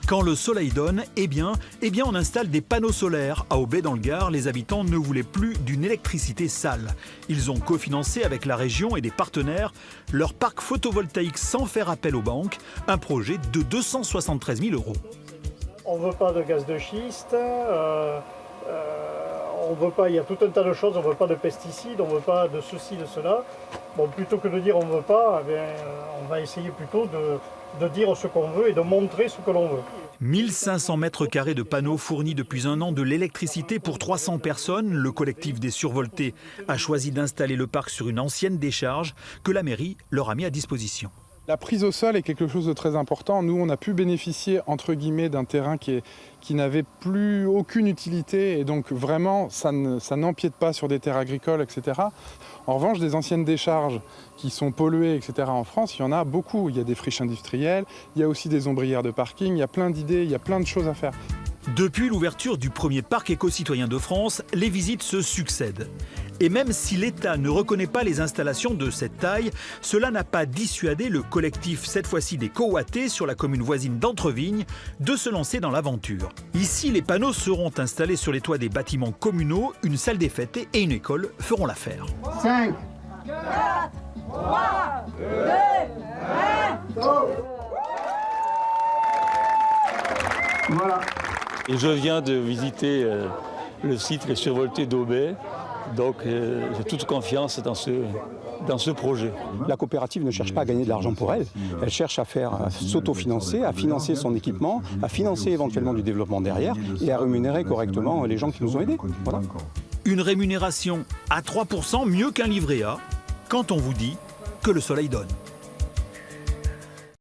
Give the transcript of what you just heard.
Quand le soleil donne, eh bien, on installe des panneaux solaires. À Aubais dans le Gard, les habitants ne voulaient plus d'une électricité sale. Ils ont cofinancé avec la région et des partenaires leur parc photovoltaïque sans faire appel aux banques, un projet de 273 000 €. On ne veut pas de gaz de schiste, on veut pas, il y a tout un tas de choses, on ne veut pas de pesticides, on ne veut pas de ceci, de cela. Bon, plutôt que de dire on ne veut pas, eh bien, on va essayer plutôt de dire ce qu'on veut et de montrer ce que l'on veut. 1500 mètres carrés de panneaux fournit depuis un an de l'électricité pour 300 personnes. Le collectif des survoltés a choisi d'installer le parc sur une ancienne décharge que la mairie leur a mis à disposition. La prise au sol est quelque chose de très important. Nous, on a pu bénéficier, entre guillemets, d'un terrain qui n'avait plus aucune utilité. Et donc, vraiment, ça n'empiète pas sur des terres agricoles, etc. En revanche, des anciennes décharges qui sont polluées, etc. en France, il y en a beaucoup. Il y a des friches industrielles, il y a aussi des ombrières de parking, il y a plein d'idées, il y a plein de choses à faire. Depuis l'ouverture du premier parc éco-citoyen de France, les visites se succèdent. Et même si l'État ne reconnaît pas les installations de cette taille, cela n'a pas dissuadé le collectif, cette fois-ci des Coatés, sur la commune voisine d'Entrevignes, de se lancer dans l'aventure. Ici, les panneaux seront installés sur les toits des bâtiments communaux, une salle des fêtes et une école feront l'affaire. 5, 4, 3, 2, 1, go! Voilà. Et je viens de visiter le site Les Survoltés d'Aubais, donc j'ai toute confiance dans ce projet. La coopérative ne cherche pas à gagner de l'argent pour elle, elle cherche à s'autofinancer, à financer son équipement, à financer éventuellement du développement derrière et à rémunérer correctement les gens qui nous ont aidés. Voilà. Une rémunération à 3%, mieux qu'un livret A, quand on vous dit que le soleil donne.